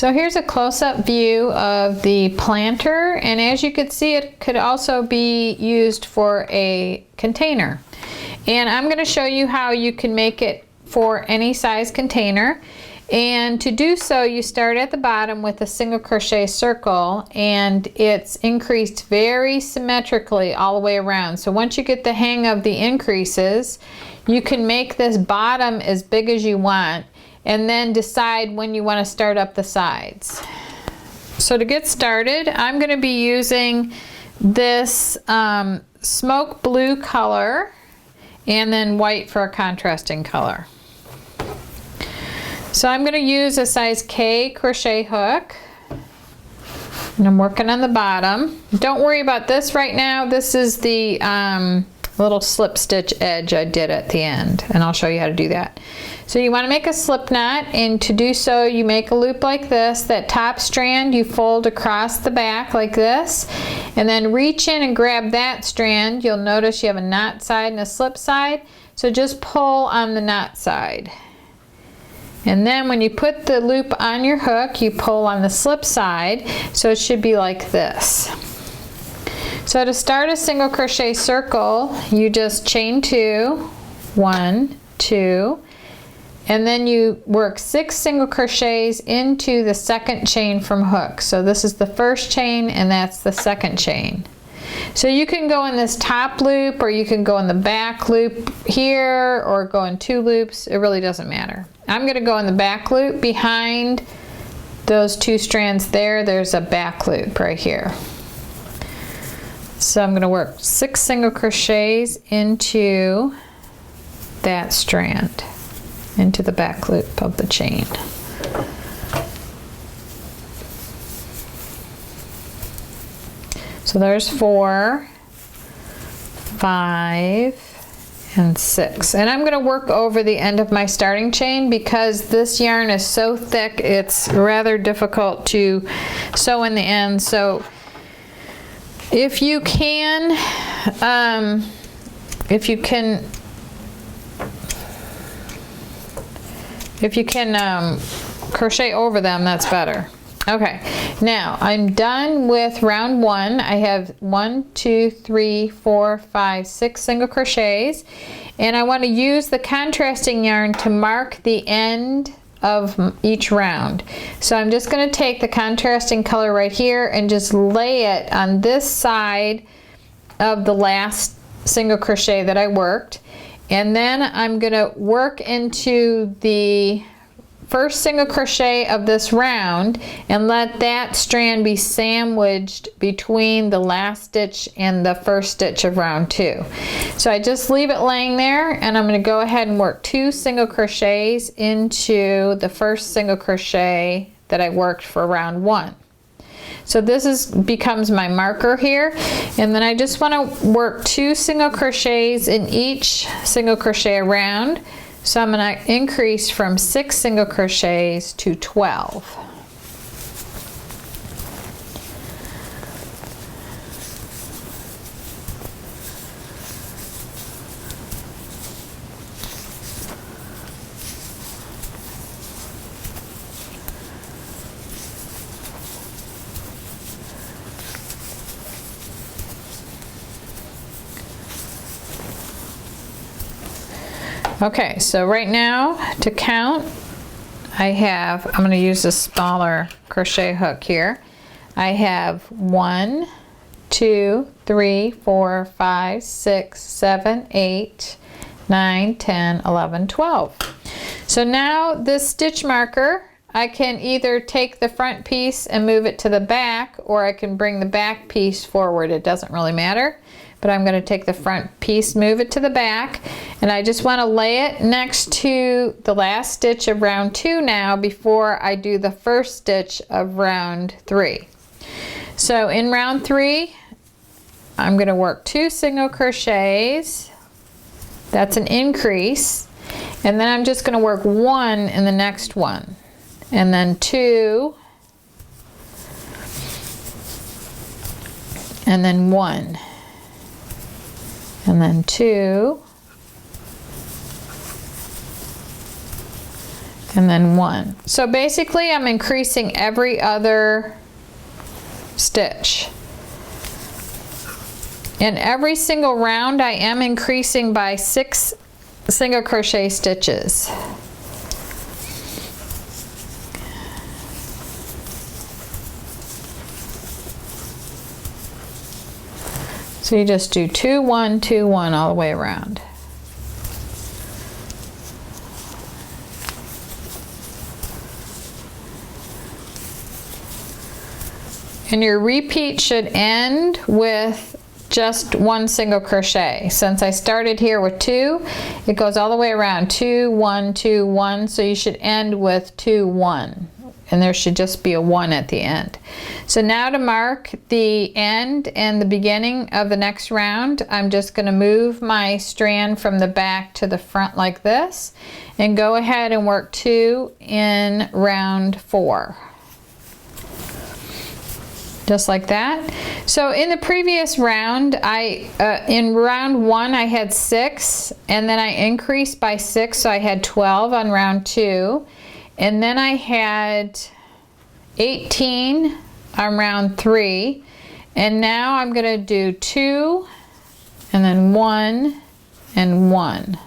So here's a close-up view of the planter, and as you can see, it could also be used for a container. And I'm going to show you how you can make it for any size container. And to do so, you start at the bottom with a single crochet circle, and it's increased very symmetrically all the way around. So once you get the hang of the increases, you can make this bottom as big as you want, and then decide when you want to start up the sides. So to get started, I'm going to be using this smoke blue color and then white for a contrasting color. So I'm going to use a size K crochet hook, and I'm working on the bottom. Don't worry about this right now. This is the little slip stitch edge I did at the end, and I'll show you how to do that. So you want to make a slip knot, and to do so you make a loop like this. That top strand you fold across the back like this, and then reach in and grab that strand. You'll notice you have a knot side and a slip side, so just pull on the knot side. And then when you put the loop on your hook, you pull on the slip side, so it should be like this. So to start a single crochet circle, you just chain 2, 1, 2, and then you work 6 single crochets into the second chain from hook. So this is the first chain, and that's the second chain. So you can go in this top loop, or you can go in the back loop here, or go in 2 loops. It really doesn't matter. I'm going to go in the back loop behind those 2 strands there. There's a back loop right here. So I'm going to work 6 single crochets into that strand, into the back loop of the chain. So there's 4, 5, and 6. And I'm going to work over the end of my starting chain because this yarn is so thick it's rather difficult to sew in the end. So if you can crochet over them, that's better. Okay, now I'm done with round 1. I have 1, 2, 3, 4, 5, 6 single crochets, and I want to use the contrasting yarn to mark the end of each round. So I'm just going to take the contrasting color right here and just lay it on this side of the last single crochet that I worked, and then I'm going to work into the first single crochet of this round and let that strand be sandwiched between the last stitch and the first stitch of round 2. So I just leave it laying there, and I'm going to go ahead and work 2 single crochets into the first single crochet that I worked for round 1. So this becomes my marker here, and then I just want to work 2 single crochets in each single crochet around. So I'm going to increase from 6 single crochets to 12. Okay, so right now to count, I'm going to use a smaller crochet hook here. I have 1, 2, 3, 4, 5, 6, 7, 8, 9, 10, 11, 12. So now this stitch marker, I can either take the front piece and move it to the back, or I can bring the back piece forward. It doesn't really matter. But I'm going to take the front piece, move it to the back, and I just want to lay it next to the last stitch of round 2 now before I do the first stitch of round 3. So in round 3, I'm going to work 2 single crochets. That's an increase. And then I'm just going to work 1 in the next one. And then 2. And then 1. And then 2, and then 1. So basically I'm increasing every other stitch. In every single round I am increasing by 6 single crochet stitches. So you just do 2, 1, 2, 1 all the way around. And your repeat should end with just 1 single crochet. Since I started here with 2, it goes all the way around 2, 1, 2, 1, so you should end with 2, 1. And there should just be a 1 at the end. So now to mark the end and the beginning of the next round, I'm just going to move my strand from the back to the front like this and go ahead and work 2 in round 4. Just like that. So in the previous round, in round 1 I had 6, and then I increased by 6, so I had 12 on round 2. And then I had 18 on round 3, and now I'm going to do 2 and then 1 and 1.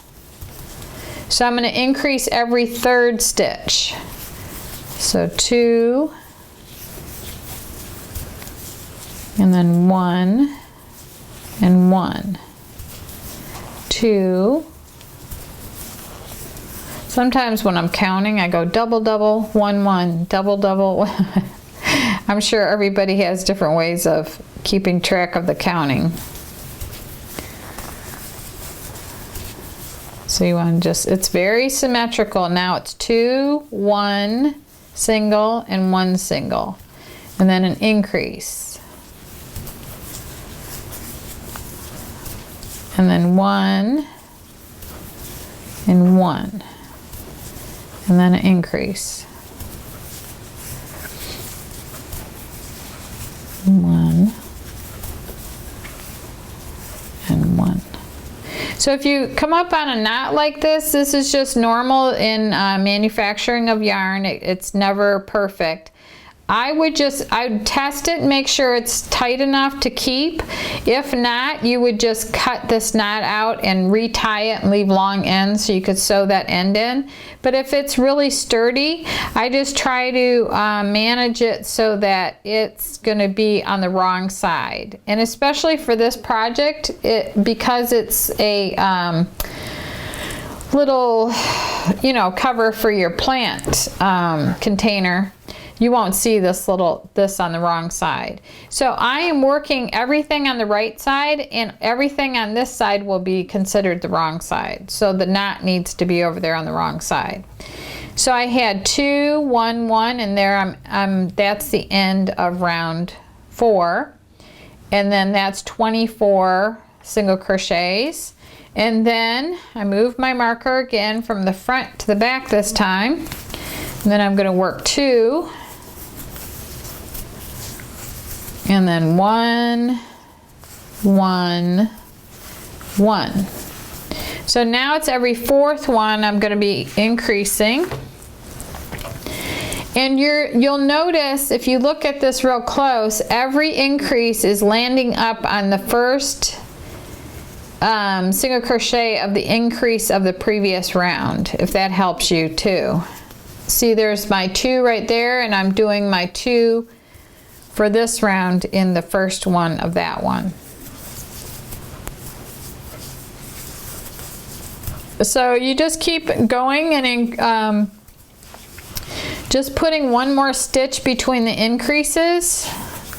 So I'm going to increase every 3rd stitch. So 2 and then 1 and 1, 2. Sometimes when I'm counting, I go double, double, 1, 1, double, double. I'm sure everybody has different ways of keeping track of the counting. So you want to just, it's very symmetrical. Now it's 2, 1 single and 1 single, and then an increase. And then 1 and 1. And then an increase. 1 and 1. So if you come up on a knot like this is just normal in manufacturing of yarn. It's never perfect. I would test it and make sure it's tight enough to keep. If not, you would just cut this knot out and retie it and leave long ends so you could sew that end in. But if it's really sturdy, I just try to manage it so that it's going to be on the wrong side. And especially for this project, because it's a little, cover for your plant container, you won't see this on the wrong side. So I am working everything on the right side, and everything on this side will be considered the wrong side. So the knot needs to be over there on the wrong side. So I had 2, 1, 1, and there that's the end of round 4. And then that's 24 single crochets. And then I move my marker again from the front to the back this time. And then I'm going to work 2. And then 1, 1, 1. So now it's every 4th one I'm going to be increasing. And you'll notice if you look at this real close, every increase is landing up on the first single crochet of the increase of the previous round, if that helps you too. See, there's my 2 right there, and I'm doing my 2 for this round in the first one of that one. So you just keep going and just putting one more stitch between the increases.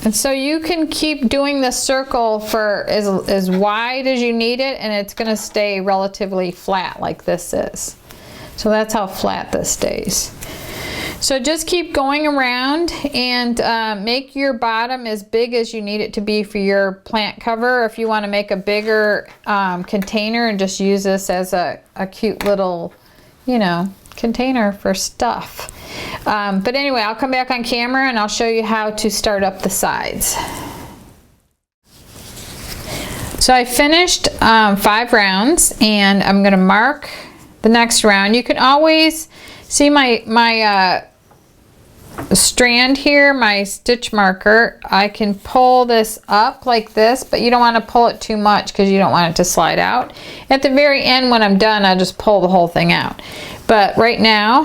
And so you can keep doing the circle for as wide as you need it, and it's going to stay relatively flat like this is. So that's how flat this stays. So just keep going around and make your bottom as big as you need it to be for your plant cover. If you want to make a bigger container and just use this as a cute little, container for stuff. But anyway, I'll come back on camera and I'll show you how to start up the sides. So I finished 5 rounds, and I'm going to mark the next round. You can always See my strand here, my stitch marker, I can pull this up like this, but you don't want to pull it too much because you don't want it to slide out. At the very end when I'm done, I just pull the whole thing out. But right now,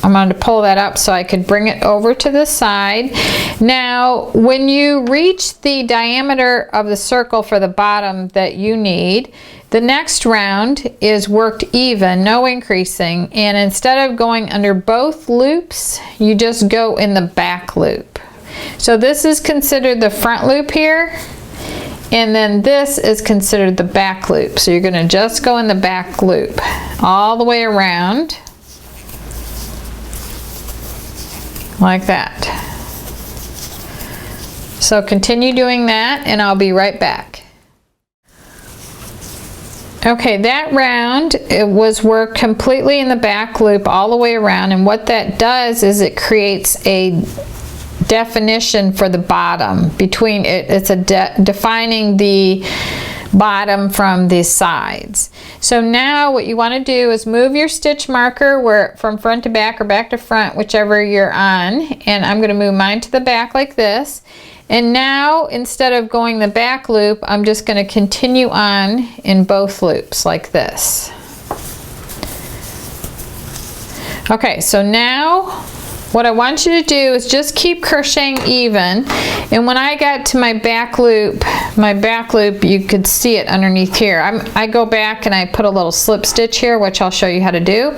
I'm going to pull that up so I could bring it over to the side. Now, when you reach the diameter of the circle for the bottom that you need, the next round is worked even, no increasing, and instead of going under both loops, you just go in the back loop. So this is considered the front loop here, and then this is considered the back loop. So you're going to just go in the back loop all the way around. Like that. So continue doing that and I'll be right back. Okay, that round, it was worked completely in the back loop all the way around, and what that does is it creates a definition for the bottom between it. It's defining the bottom from the sides. So now what you want to do is move your stitch marker from front to back or back to front, whichever you're on, and I'm going to move mine to the back like this. And now instead of going the back loop, I'm just going to continue on in both loops like this. Okay, so now what I want you to do is just keep crocheting even, and when I got to my back loop, you could see it underneath here. I go back and I put a little slip stitch here, which I'll show you how to do.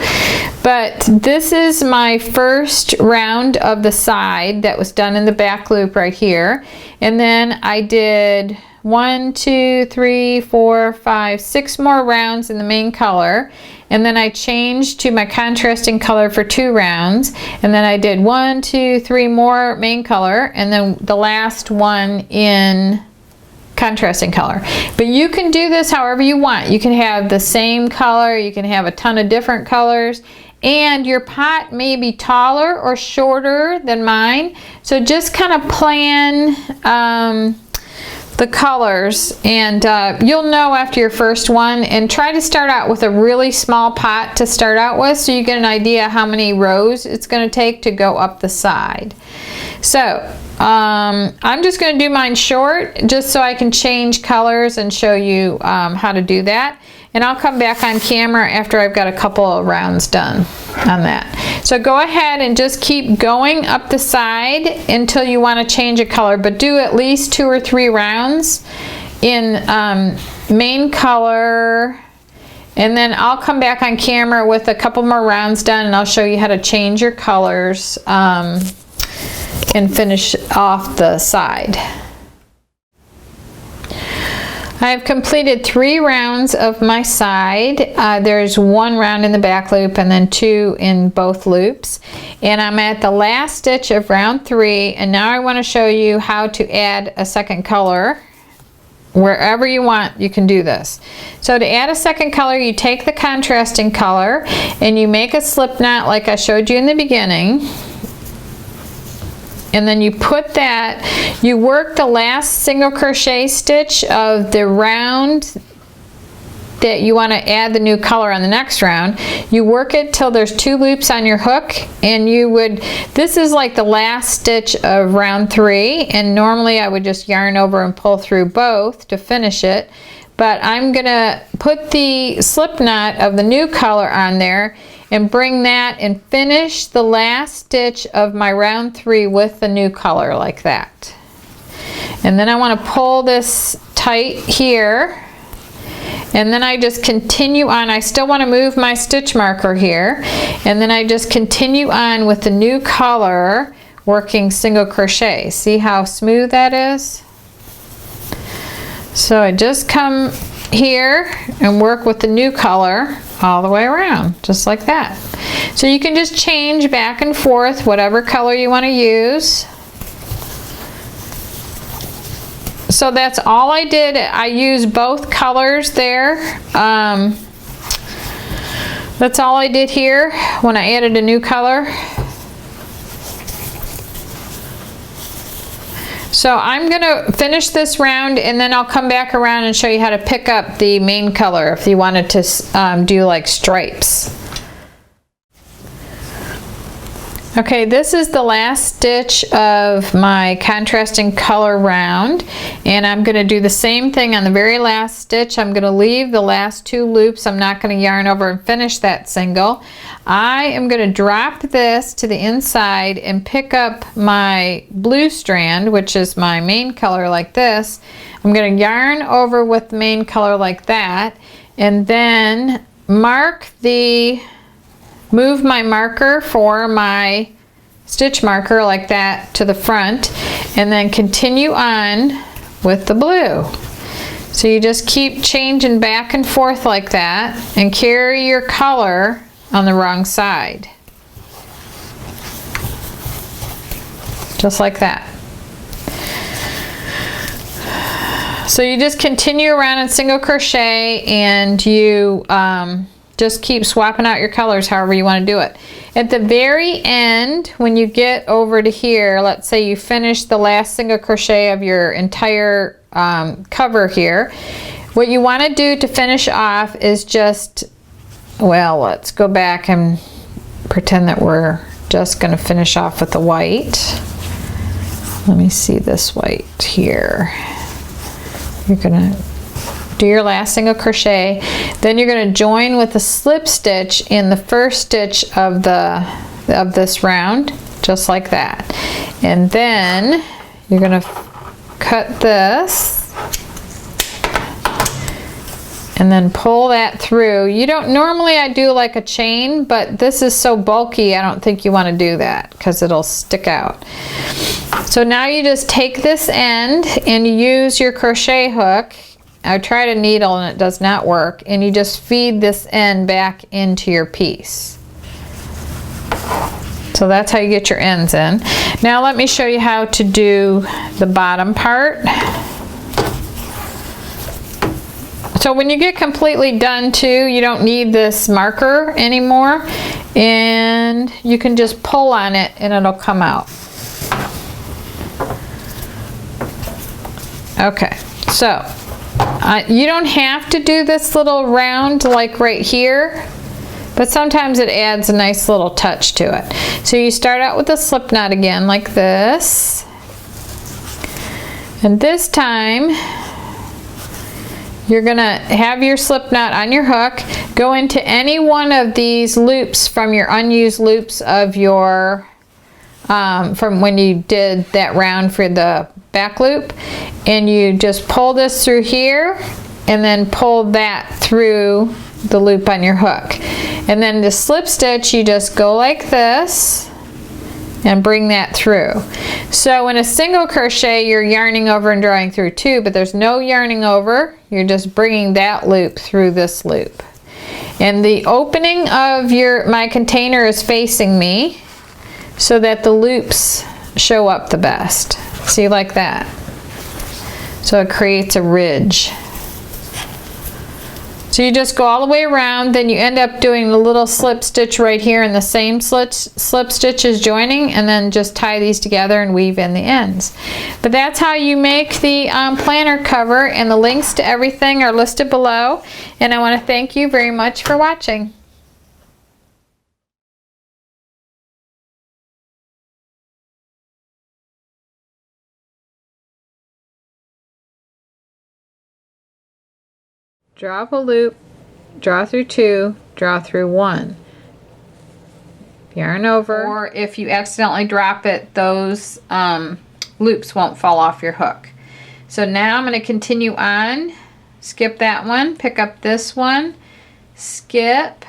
But this is my first round of the side that was done in the back loop right here, and then I did 1, 2, 3, 4, 5, 6 more rounds in the main color, and then I changed to my contrasting color for 2 rounds, and then I did 1, 2, 3 more main color, and then the last one in contrasting color. But you can do this however you want. You can have the same color, you can have a ton of different colors, and your pot may be taller or shorter than mine, so just kind of plan the colors, and you'll know after your first one, and try to start out with a really small pot to start out with so you get an idea how many rows it's going to take to go up the side. So I'm just going to do mine short just so I can change colors and show you how to do that, and I'll come back on camera after I've got a couple of rounds done on that. So go ahead and just keep going up the side until you want to change a color, but do at least 2 or 3 rounds in main color, and then I'll come back on camera with a couple more rounds done and I'll show you how to change your colors and finish off the side. I've completed 3 rounds of my side. There's 1 round in the back loop and then 2 in both loops. And I'm at the last stitch of round 3, and now I want to show you how to add a second color. Wherever you want, you can do this. So to add a second color, you take the contrasting color and you make a slip knot like I showed you in the beginning. And then you put that, you work the last single crochet stitch of the round that you want to add the new color on the next round. You work it till there's 2 loops on your hook, and this is like the last stitch of round 3, and normally I would just yarn over and pull through both to finish it, but I'm gonna put the slip knot of the new color on there and bring that and finish the last stitch of my round 3 with the new color like that. And then I want to pull this tight here, and then I just continue on. I still want to move my stitch marker here, and then I just continue on with the new color working single crochet. See how smooth that is? So I just come here and work with the new color all the way around, just like that. So you can just change back and forth whatever color you want to use. So that's all I did. I used both colors there. That's all I did here when I added a new color. So I'm going to finish this round, and then I'll come back around and show you how to pick up the main color if you wanted to do like stripes. Okay, this is the last stitch of my contrasting color round, and I'm going to do the same thing on the very last stitch. I'm going to leave the last 2 loops. I'm not going to yarn over and finish that single. I am going to drop this to the inside and pick up my blue strand, which is my main color, like this. I'm going to yarn over with the main color like that, and then move my marker for my stitch marker like that to the front, and then continue on with the blue. So you just keep changing back and forth like that and carry your color on the wrong side. Just like that. So you just continue around in single crochet, and you just keep swapping out your colors however you want to do it. At the very end, when you get over to here, let's say you finish the last single crochet of your entire cover here, what you want to do to finish off is just, well, let's go back and pretend that we're just going to finish off with the white. Let me see this white here. You're going to do your last single crochet, then you're going to join with a slip stitch in the first stitch of this round, just like that, and then you're going to cut this and then pull that through. You don't normally, I do like a chain, but this is so bulky I don't think you want to do that because it'll stick out. So now you just take this end and you use your crochet hook. I tried a needle and it does not work, and you just feed this end back into your piece. So that's how you get your ends in. Now let me show you how to do the bottom part. So when you get completely done too, you don't need this marker anymore, and you can just pull on it and it'll come out. Okay, so you don't have to do this little round like right here, but sometimes it adds a nice little touch to it. So you start out with a slip knot again like this, and this time you're gonna have your slip knot on your hook, go into any one of these loops from your unused loops of your from when you did that round for the back loop, and you just pull this through here and then pull that through the loop on your hook, and then the slip stitch you just go like this and bring that through. So in a single crochet you're yarning over and drawing through too, but there's no yarning over, you're just bringing that loop through this loop, and the opening of my container is facing me so that the loops show up the best. See, like that. So it creates a ridge. So you just go all the way around, then you end up doing the little slip stitch right here in the same slip stitch as joining, and then just tie these together and weave in the ends. But that's how you make the planner cover, and the links to everything are listed below, and I want to thank you very much for watching. Draw up a loop, draw through 2, draw through 1. Yarn over, or if you accidentally drop it, those loops won't fall off your hook. So now I'm going to continue on, skip that one, pick up this one, skip,